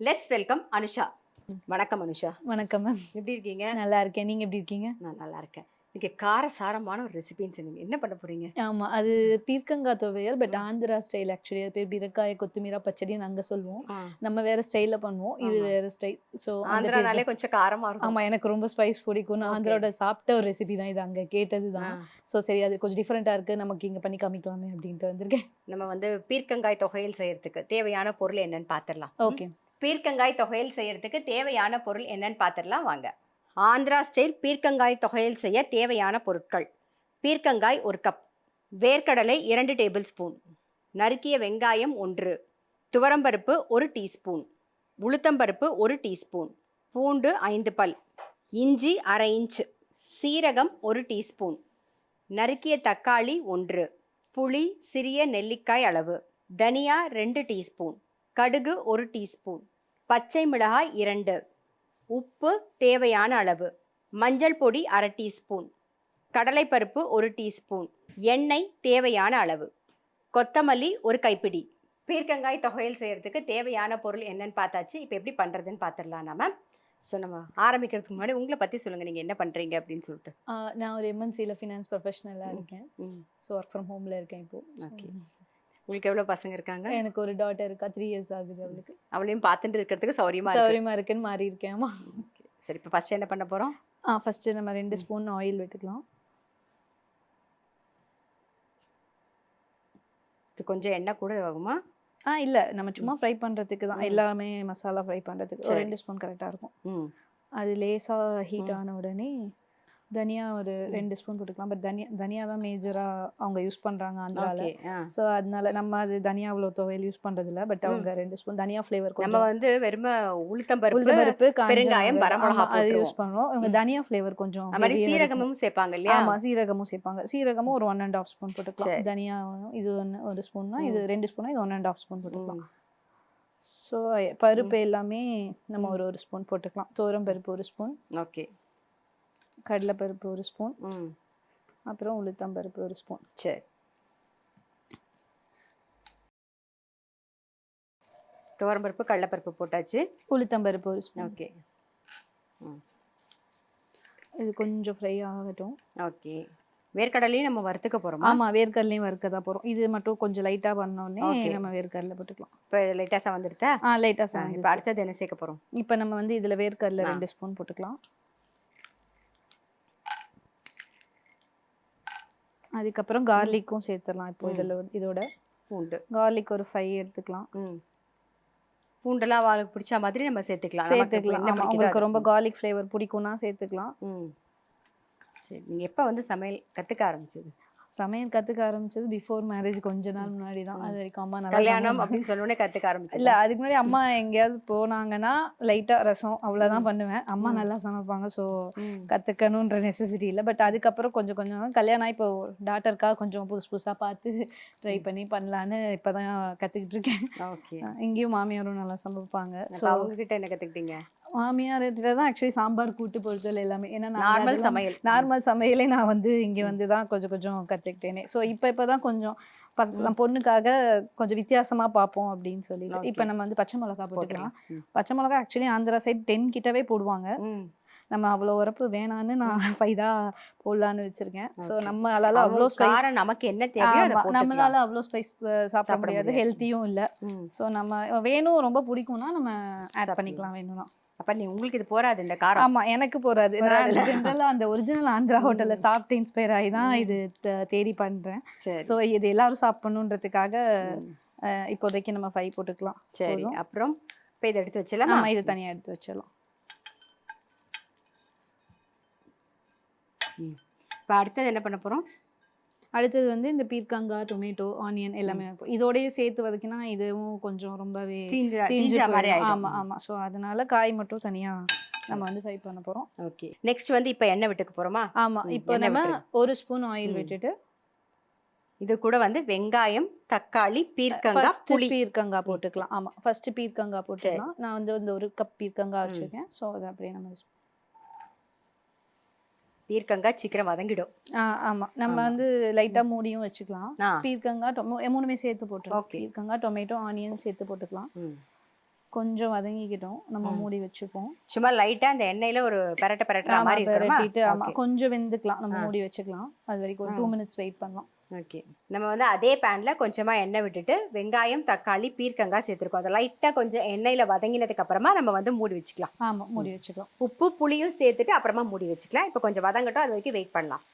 Let's welcome Anusha. வணக்கம் அனுஷா. வணக்கம் ma'am. எப்படி இருக்கீங்க? நல்லா இருக்கேன். நீங்க எப்படி இருக்கீங்க? நான் நல்லா இருக்கேன். இன்னைக்கு காரசாரமான ஒரு ரெசிபின்னு சொன்னீங்க. என்ன பண்ண போறீங்க? ஆமா. அது பீர்க்கங்காய் துவையல். But Andhra style actually. அது பேர் பீரக்காய் கொத்துமீரா பச்சடின்னு அங்க சொல்லுவோம். நம்ம வேற ஸ்டைல்ல பண்ணுவோம். இது வேற ஸ்டைல். ஸோ ஆந்திரானாலே கொஞ்சம் காரமா இருக்கும். ஆமா, எனக்கு ரொம்ப ஸ்பைஸ் பிடிக்கும். நான் ஆந்திராவோட சாப்பிட்ட ஒரு ரெசிபி தான் இது, அங்க கேட்டது தான். ஸோ சரி, அது கொஞ்சம் டிஃப்ரெண்டா இருக்கு, நமக்கு இங்க பண்ணி காமிக்கலாமே அப்படின்ட்டு வந்திருக்கேன். நம்ம வந்து பீர்க்கங்காய் தொகையல் செய்யறதுக்கு தேவையான பொருள் என்னன்னு பார்த்துடலாம். ஓகே. பீர்க்கங்காய் தொகையல் செய்யறதுக்கு தேவையான பொருள் என்னன்னு பார்த்துடலாம் வாங்க. ஆந்திரா ஸ்டைல் பீர்க்கங்காய் தொகையல் செய்ய தேவையான பொருட்கள்: பீர்க்கங்காய் 1 கப், வேர்க்கடலை 2 டேபிள் ஸ்பூன், நறுக்கிய வெங்காயம் 1, துவரம்பருப்பு 1 டீஸ்பூன், உளுத்தம்பருப்பு 1 டீஸ்பூன், பூண்டு 5 பல், இஞ்சி அரை இன்ச், சீரகம் 1 டீஸ்பூன், நறுக்கிய தக்காளி 1, புளி சிறிய நெல்லிக்காய் அளவு, தனியா 2 டீஸ்பூன், கடுகு 1 டீஸ்பூன், பச்சை மிளகாய் 2, உப்பு தேவையான அளவு, மஞ்சள் பொடி அரை டீஸ்பூன், கடலைப்பருப்பு 1 டீஸ்பூன், எண்ணெய் தேவையான அளவு, கொத்தமல்லி 1 கைப்பிடி. பீர்க்கங்காய் தொகையல் செய்கிறதுக்கு தேவையான பொருள் என்னன்னு பார்த்தாச்சு. இப்போ எப்படி பண்ணுறதுன்னு பார்த்துடலாம் நம்ம. ஸோ நம்ம ஆரம்பிக்கிறதுக்கு முன்னாடி உங்களை பற்றி சொல்லுங்கள், நீங்கள் என்ன பண்ணுறீங்க அப்படின்னு சொல்லிட்டு. நான் ஒரு எம்என்சியில் ஃபினான்ஸ் ப்ரொஃபஷனலாக இருக்கேன். ஸோ ஒர்க் ஃப்ரம் ஹோமில் இருக்கேன் இப்போ. ஓகே. உங்களுக்கு எவ்வளோ பசங்க இருக்காங்க? எனக்கு ஒரு டாட்டர் இருக்கா, 3 years ஆகுது அவளுக்கு. அவளையும் பார்த்துட்டு இருக்கிறதுக்கு சௌரியமாக இருக்குன்னு மாறி இருக்கேன். ஆமா. சரி, இப்போ ஃபஸ்ட்டு என்ன பண்ண போகிறோம்? ஃபஸ்ட்டு நம்ம 2 ஸ்பூன் ஆயில் விட்டுக்கலாம். இது கொஞ்சம் எண்ணெய் கூட ஆகுமா? இல்லை, நம்ம சும்மா ஃப்ரை பண்ணுறதுக்கு தான், எல்லாமே மசாலா ஃப்ரை பண்ணுறதுக்கு ஒரு 2 ஸ்பூன் கரெக்டாக இருக்கும். அது லேசாக ஹீட் ஆன உடனே தனியா ஒரு 2 ஸ்பூன் போட்டுக்கலாம். பட் தனியா தான் மேஜராக அவங்க யூஸ் பண்ணுறாங்க ஆந்திராவில். ஸோ அதனால நம்ம அது தனியா அவ்வளோ துவையல் யூஸ் பண்ணுறது இல்லை. பட் அவங்க 2 ஸ்பூன் தனியா ஃப்ளேவர், நம்ம வந்து வெறும் உளுத்தம்பருப்பு பெருங்காயம் வரமிளகாய் அது யூஸ் பண்ணுவோம். இவங்க தனியா ஃப்ளேவர் கொஞ்சம் சீரகமும் சேர்ப்பாங்க இல்லையா? ஆமாம், சீரகமும் சேர்ப்பாங்க. சீரகமும் ஒரு 1.5 ஸ்பூன் போட்டுக்கலாம். தனியா இது 1 ஸ்பூன்னா, இது 2 ஸ்பூனா, இது 1.5 ஸ்பூன் போட்டுக்கலாம். ஸோ பருப்பு எல்லாமே நம்ம ஒரு ஸ்பூன் போட்டுக்கலாம். துவரம் பருப்பு 1 ஸ்பூன், ஓகே, கடலைப்பருப்பு 1 ஸ்பூன், அப்புறம் உளுத்தம்பருப்பு 1 ஸ்பூன். சரி, துவரம்பருப்பு கடலைப்பருப்பு போட்டாச்சு. உளுத்தம்பருப்பு 1 ஸ்பூன். ஓகே. இது கொஞ்சம் ஃப்ரை ஆகட்டும். ஓகே. வேர்க்கடலையும் நம்ம வறுத்துக்க போகிறோம். ஆமாம், வேர்க்கடலையும் வறுக்க தான் போகிறோம். இது மட்டும் கொஞ்சம் லைட்டாக பண்ணோடனே நம்ம வேர்க்கடலை போட்டுக்கலாம். இப்போ லைட்டாக செவந்துடுதா? லைட்டாக செவந்து. இப்போ அடுத்தது என்ன சேர்க்க போகிறோம்? இப்போ நம்ம வந்து இதில் வேர்க்கடலை 2 ஸ்பூன் போட்டுக்கலாம். அதுக்கப்புறம் கார்லிக்கும் சேர்த்துடலாம். இப்போ இதோட பூண்டு, கார்லிக் ஒரு 5 எடுத்துக்கலாம். பூண்டெல்லாம் அவளுக்கு பிடிச்ச மாதிரி நம்ம சேர்த்துக்கலாம். உங்களுக்கு ரொம்ப கார்லிக் ஃப்ளேவர் பிடிக்கும்னா சேர்த்துக்கலாம். சரி, நீங்கள் எப்போ வந்து சமையல் கற்றுக்க ஆரம்பிச்சது? சமையல் கற்றுக்க ஆரம்பிச்சது பிஃபோர் மேரேஜ், கொஞ்ச நாள் முன்னாடி தான். அது வரைக்கும் அம்மா நல்லா கல்யாணம் அப்படின்னு சொன்னோடனே கற்றுக்க ஆரம்பிச்சு இல்லை. அதுக்கு முன்னாடி அம்மா எங்கேயாவது போனாங்கன்னா லைட்டாக ரசம் அவ்வளோதான் பண்ணுவேன். அம்மா நல்லா சமைப்பாங்க. ஸோ கற்றுக்கணுன்ற நெசசிட்டி இல்லை. பட் அதுக்கப்புறம் கொஞ்சம் கொஞ்சம் கல்யாணம் இப்போ டாட்டருக்காக கொஞ்சம் புதுசாக பார்த்து ட்ரை பண்ணி பண்ணலான்னு இப்போ தான் கற்றுக்கிட்டு இருக்கேன். ஓகே. இங்கேயும் மாமியாரும் நல்லா சமைப்பாங்க. ஸோ அவங்ககிட்ட என்ன கற்றுக்கிட்டீங்க? மாமியார் தான் ஆக்சுவலி சாம்பார், கூட்டு, பொறுத்தல் எல்லாமே. ஏன்னா நார்மல் சமையலே நான் வந்து இங்கே வந்து தான் கொஞ்சம் கொஞ்சம் கற்றுக்கிட்டேனே. ஸோ இப்போ தான் கொஞ்சம் பொண்ணுக்காக கொஞ்சம் வித்தியாசமாக பார்ப்போம் அப்படின்னு சொல்லிட்டு இப்போ நம்ம வந்து பச்சை மிளகா போட்டுக்கலாம். பச்சை மிளகா ஆக்சுவலி ஆந்திரா சைட் 10 கிட்டவே போடுவாங்க. நம்ம அவ்வளோ உரப்பு வேணான்னு நான் 5 தான் போடலான்னு வச்சிருக்கேன். ஸோ நம்மளால அவ்வளோ ஸ்பைஸ், நமக்கு என்ன தேவையோ நம்மளால அவ்வளோ ஸ்பைஸ் சாப்பிட முடியாது, ஹெல்த்தியும் இல்லை. ஸோ நம்ம வேணும், ரொம்ப பிடிக்கும்னா நம்ம ஆட் பண்ணிக்கலாம் வேணும்னா. அப்ப நீ உங்களுக்கு இது போராது இந்த காரம்? ஆமா, எனக்கு போராது. நான் ஜெனரலா அந்த ஒரிஜினல் ஆந்திரா ஹோட்டல்ல சாப்பிட்டு இன்ஸ்பயர் ஆகி தான் இது தேடி பண்றேன். ஸோ இது எல்லாரும் சாப்பிடணுன்றதுக்காக இப்போதைக்கு நம்ம 5 போட்டுக்கலாம். சரி, அப்புறம் இப்போ இதை எடுத்து வச்சிடலாம். ஆமா, இது தனியா எடுத்து வச்சிடலாம். இப்போ அடுத்தது என்ன பண்ண போறோம்? அடுத்தது வந்து இந்த பீர்க்கங்காய், டொமேட்டோ, ஆனியன் எல்லாமே இதோடய சேர்த்து வதக்கினா இதுவும் கொஞ்சம் ரொம்பவே தீஞ்ச மாதிரி. ஆமா ஆமா. ஸோ அதனால காய் மட்டும் தனியா நம்ம வந்து ஃப்ரை பண்ண போறோம். ஓகே. நெக்ஸ்ட் வந்து இப்போ எண்ணெய் விட்டுக்க போறோமா? ஆமா. இப்போ நம்ம 1 ஸ்பூன் ஆயில் விட்டுட்டு இது கூட வந்து வெங்காயம், தக்காளி, பீர்க்கங்காய், புளி, பீர்க்கங்காய் போட்டுக்கலாம். ஆமா, ஃபர்ஸ்ட் பீர்க்கங்காய் போட்டுக்கலாம். நான் வந்து இந்த 1 கப் பீர்க்கங்காய் வச்சிருக்கேன். ஸோ அதை அப்படியே நம்ம பீர்க்கங்காய் சீக்கிரம் வதங்கிடும். ஆமா, நம்ம வந்து லைட்டா மூடியும் வச்சுக்கலாம். பீர்க்கங்காய் மூணுமே சேர்த்து போட்டுக்கலாம். பீர்க்கங்காய், டொமேட்டோ, ஆனியன் சேர்த்து போட்டுக்கலாம். கொஞ்சம் வதங்கிக்கிட்டோம், நம்ம மூடி வச்சுப்போம். சும்மா லைட்டா அந்த எண்ணெயில ஒரு பெரட்டுற ஆமா, மாதிரி இருக்கணுமா? பெரட்டிட்டு ஆமா கொஞ்சம் வெந்துக்கலாம். நம்ம மூடி வச்சுக்கலாம். அது வரைக்கும் ஒரு 2 மினிட்ஸ் வெயிட் பண்ணலாம். ஓகே. நம்ம வந்து அதே பேன்ல கொஞ்சமா எண்ணெய் விட்டுட்டு வெங்காயம், தக்காளி, பீர்க்கங்காய் சேர்த்துருக்கோம். அதை லைட்டா கொஞ்சம் எண்ணெயில வதங்கினதுக்கு அப்புறமா நம்ம வந்து மூடி வச்சுக்கலாம். ஆமா, மூடி வச்சுக்கலாம். உப்பு புளியும் சேர்த்துட்டு அப்புறமா மூடி வச்சுக்கலாம். இப்போ கொஞ்சம் வதங்கட்டும், அது வரைக்கும் வெயிட் பண்ணலாம்.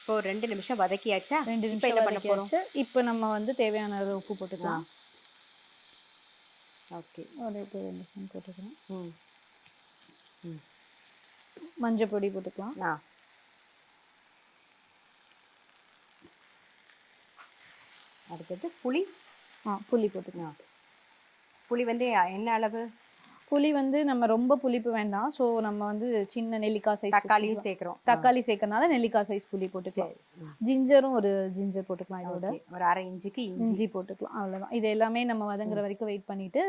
இப்போ 2 நிமிஷம் வதக்கியாச்சா? 2 இப்போ என்ன நிமிஷம் பண்ண போறோம்? வதக்கியாச்சு. இப்போ நம்ம வந்து தேவையான அளவு உப்பு போட்டுக்கலாம். ஓகே. ஒரு 2 ஸ்பூன் போட்டுக்கலாம். ம். ம். மஞ்சள் பொடி போட்டுக்கலாம். அடுத்தது புளி. புளி போட்டுக்கலாம். புளி வந்து என்ன அளவு? புளி வந்து நம்ம ரொம்ப புளிப்பு வேண்டாம். ஸோ நம்ம வந்து சின்ன நெல்லிக்காய் சைஸ் தக்காளியும் சேர்க்குறோம். தக்காளி சேர்க்கறனால நெல்லிக்காய் சைஸ் புளி போட்டுக்கலாம். ஜிஞ்சரும் ஒரு ஜிஞ்சர் போட்டுக்கலாம். இதோட ஒரு அரை இன்ச்சுக்கு இஞ்சி போட்டுக்கலாம். அவ்வளோதான். இது எல்லாமே நம்ம வதங்குற வரைக்கும் வெயிட் பண்ணிட்டு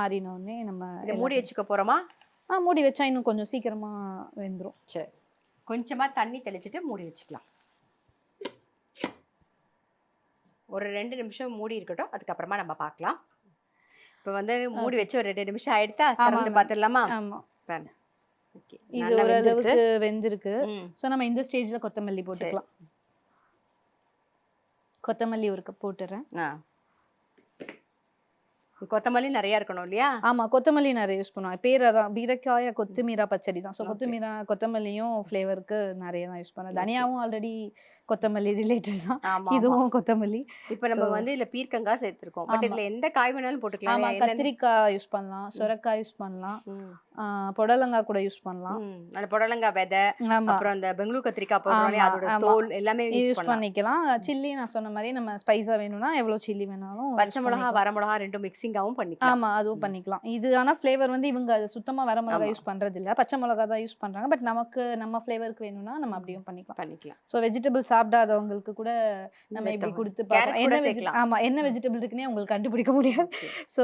ஆறினோடனே நம்ம இதை மூடி வச்சுக்க போகிறோமா? மூடி வச்சா இன்னும் கொஞ்சம் சீக்கிரமா வெந்துடும். சரி, கொஞ்சமாக தண்ணி தெளிச்சுட்டு மூடி வச்சுக்கலாம். ஒரு 2 நிமிஷம் மூடி இருக்கட்டும், அதுக்கப்புறமா நம்ம பார்க்கலாம். இப்போ வந்து மூடி வச்சு ஒரு 2 நிமிஷம் ஆயிடுத்தா, திறந்து பார்த்துடலாமா? ஆமாம், ஓகே. இது ஓரளவுக்கு வெந்திருக்கு. ஸோ நம்ம இந்த ஸ்டேஜில் கொத்தமல்லி போட்டுக்கலாம். கொத்தமல்லி ஒரு கப் போட்டுறேன். கொத்தமல்லி நிறைய இருக்கணும் இல்லையா? ஆமா, கொத்தமல்லி நிறைய யூஸ் பண்ணுவாங்க. பேர் அதான் பீரக்காய கொத்தமீரா பச்சடி தான். ஸோ கொத்தமல்லியும் ஃப்ளேவருக்கு நிறைய தான் யூஸ் பண்ணுவோம். தனியாவும் ஆல்ரெடி கொத்தமல்லி ரிலேட்டட் தான், இதுவும் கொத்தமல்லி. இப்போ நம்ம வந்து இதுல பீர்க்கங்காய் சேர்த்துருக்கோம். பட் இதுல எந்த காய் வேணாலும் போட்டுக்கலாம். ஆமா, கத்திரிக்காய் யூஸ் பண்ணலாம், சுரக்காய் யூஸ் பண்ணலாம், புடலங்காய் கூட யூஸ் பண்ணலாம். அந்த புடலங்காய் விதை, அப்புறம் அந்த பெங்களூர் கத்திரிக்காய் போடுறோம், அதோட தோல் எல்லாமே யூஸ் பண்ணிக்கலாம். சில்லி நான் சொன்ன மாதிரி நம்ம ஸ்பைஸா வேணும்னா எவ்வளவு சில்லி வேணாலும், பச்சை மிளகா வர மிளகா ரெண்டும் மிக்சிங்காவும் பண்ணிக்கலாம். ஆமா, அதுவும் பண்ணிக்கலாம். இது ஆனா ஃப்ளேவர் வந்து இவங்க சுத்தமா வர மிளகா யூஸ் பண்றது இல்ல, பச்சை மிளகா தான் யூஸ் பண்றாங்க. பட் நமக்கு நம்ம ஃப்ளேவருக்கு வேணும்னா நம்ம அப்படியும் பண்ணிக்கலாம். ஸோ வெஜிடபிள் சாப்பிடாதவங்களுக்கு கூட நம்ம இப்படி கொடுத்து பார்க்கலாம். என்ன வெஜிடபிள் இருக்குன்னே உங்களுக்கு கண்டுபிடிக்க முடியாது. ஸோ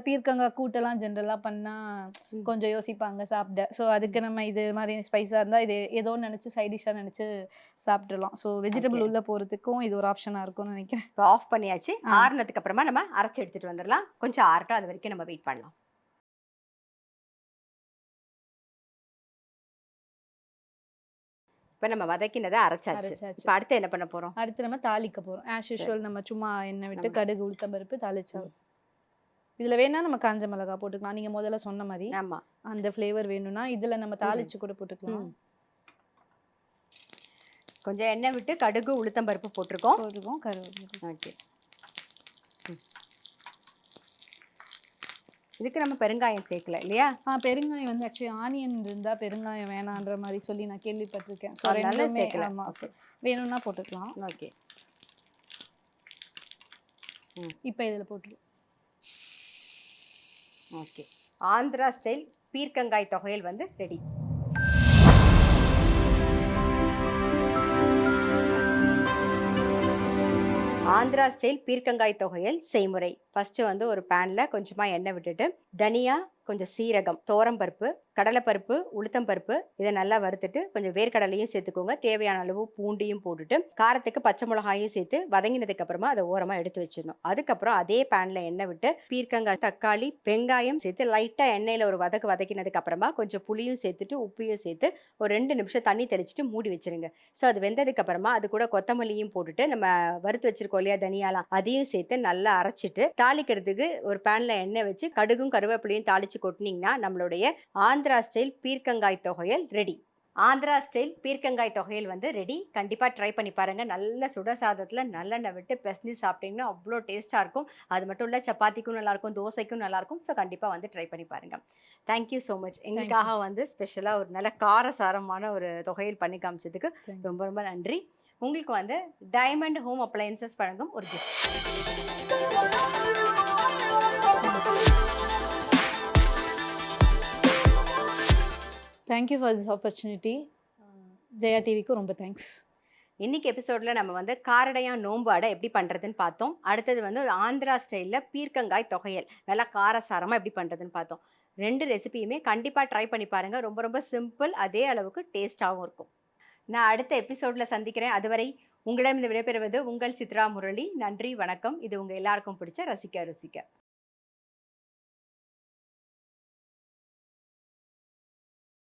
பீர்க்கங்காய் கூட்டெல்லாம் ஜென்ரலா பண்ணா கொஞ்சம் யோசிப்பாங்க சாப்பிட. ஸோ அதுக்கு நம்ம இது மாதிரி ஸ்பைஸா இருந்தா இது ஏதோ நினைச்சு சைட் டிஷ்ஷா நினைச்சு சாப்பிடலாம். ஸோ வெஜிடபிள் உள்ள போறதுக்கும் இது ஒரு ஆப்ஷனா இருக்கும்னு நினைக்கிறேன். இப்போ ஆஃப் பண்ணியாச்சு. ஆறுனதுக்கு அப்புறமா நம்ம அரைச்சு எடுத்துட்டு வந்துடலாம். கொஞ்சம் ஆறட்டும், அது வரைக்கும் நம்ம வெயிட் பண்ணலாம். இப்போ நம்ம வதக்கினதை அரைச்சாச்சு. இப்போ அடுத்து என்ன பண்ண போறோம்? அடுத்து நம்ம தாளிக்க போறோம். ஆஸ் யூஷுவல் நம்ம சும்மா எண்ணெய் விட்டு கடுகு உளுத்தம் பருப்பு தாளிச்சா. இதுல வேணா நம்ம காஞ்ச மிளகா போட்டுக்கலாம். நீங்க முதல்ல சொன்ன மாதிரி அந்த ஃப்ளேவர் வேணும்னா இதுல நம்ம தாளிச்சு கூட போட்டுக்கலாம். கொஞ்சம் எண்ணெய் விட்டு கடுகு உளுத்தம் பருப்பு போட்டிருக்கோம். கருவேப்பிலை. ஓகே. இதுக்கு நம்ம பெருங்காயம் சேர்க்கல இல்லையா? பெருங்காயம் வந்து ஆக்சுவலி ஆனியன் இருந்தா பெருங்காயம் வேணான்ற மாதிரி சொல்லி நான் கேள்விப்பட்டிருக்கேன். ஸோ ரெண்டுமே வேணும்னா போட்டுக்கலாம். ஓகே. இப்போ இதில் போட்டுருவோம். ஓகே. ஆந்திரா ஸ்டைல் பீர்க்கங்காய் தொகையல் வந்து ரெடி. ஆந்திரா ஸ்டைல் பீர்க்கங்காய் தொகையல் செய்முறை. ஃபஸ்ட்டு வந்து ஒரு பேனில் கொஞ்சமாக எண்ணெய் விட்டுட்டு தனியா, கொஞ்சம் சீரகம், தோரம்பருப்பு, கடலைப்பருப்பு, உளுத்தம் பருப்பு இதை நல்லா வறுத்துட்டு கொஞ்சம் வேர்க்கடலையும் சேர்த்துக்கோங்க. தேவையான அளவு பூண்டையும் போட்டுட்டு காரத்துக்கு பச்சை மிளகாயும் சேர்த்து வதங்கினதுக்கு அப்புறமா அதை ஓரமாக எடுத்து வச்சிடணும். அதுக்கப்புறம் அதே பேனில் எண்ணெய் விட்டு பீர்க்கங்காய், தக்காளி, வெங்காயம் சேர்த்து லைட்டாக எண்ணெயில் ஒரு வதக்கினதுக்கு அப்புறமா கொஞ்சம் புளியும் சேர்த்துட்டு உப்பையும் சேர்த்து ஒரு 2 நிமிஷம் தண்ணி தெளிச்சுட்டு மூடி வச்சிருங்க. ஸோ அது வெந்ததுக்கு அப்புறமா அது கூட கொத்தமல்லியும் போட்டுட்டு நம்ம வறுத்து வச்சிருக்கோம் இல்லையா தனியாலாம், அதையும் சேர்த்து நல்லா அரைச்சிட்டு தாளிக்கிறதுக்கு ஒரு பேனில் எண்ணெய் வச்சு கடுகும் கருவேப்பிலையும் தாளிச்சு கொட்டினீங்கன்னா நம்மளுடைய ஆந்திரா ஸ்டைல் பீர்க்கங்காய் தொகையல் ரெடி. ஆந்திரா ஸ்டைல் பீர்க்கங்காய் தொகையல் வந்து ரெடி. கண்டிப்பாக ட்ரை பண்ணி பாருங்கள். நல்ல சுட சாதத்தில் நல்லெண்ணெய் விட்டு பெசஞ்சு சாப்பிட்டீங்கன்னா அவ்வளோ டேஸ்ட்டாக இருக்கும். அது மட்டும் இல்லை, சப்பாத்திக்கும் நல்லாயிருக்கும், தோசைக்கும் நல்லாயிருக்கும். ஸோ கண்டிப்பாக வந்து ட்ரை பண்ணி பாருங்கள். Thank you so much. எங்களுக்காக வந்து ஸ்பெஷலாக ஒரு நல்ல காரசாரமான ஒரு தொகையல் பண்ணி காமிச்சதுக்கு ரொம்ப ரொம்ப நன்றி. உங்களுக்கு வந்து டைமண்ட் ஹோம் அப்ளையன்சஸ் வழங்கும் ஒரு gift. Thank you for this opportunity. Jaya டிவிக்கு ரொம்ப தேங்க்ஸ். இன்னைக்கு எபிசோடில் நம்ம வந்து காரடையான் நோம்பு அடை எப்படி பண்ணுறதுன்னு பார்த்தோம். அடுத்தது வந்து ஒரு ஆந்திரா ஸ்டைலில் பீர்க்கங்காய் தொகையல் நல்லா காரசாரமாக எப்படி பண்ணுறதுன்னு பார்த்தோம். 2 ரெசிபியுமே கண்டிப்பாக ட்ரை பண்ணி பாருங்கள். ரொம்ப ரொம்ப சிம்பிள், அதே அளவுக்கு டேஸ்ட்டாகவும் இருக்கும். நான் அடுத்த எபிசோடில் சந்திக்கிறேன். அதுவரை உங்களிடம் இந்த விடைபெறுவது உங்கள் சித்ரா முரளி. நன்றி, வணக்கம். இது உங்கள் எல்லாருக்கும் பிடிச்ச ரசிக்க ருசிக்க.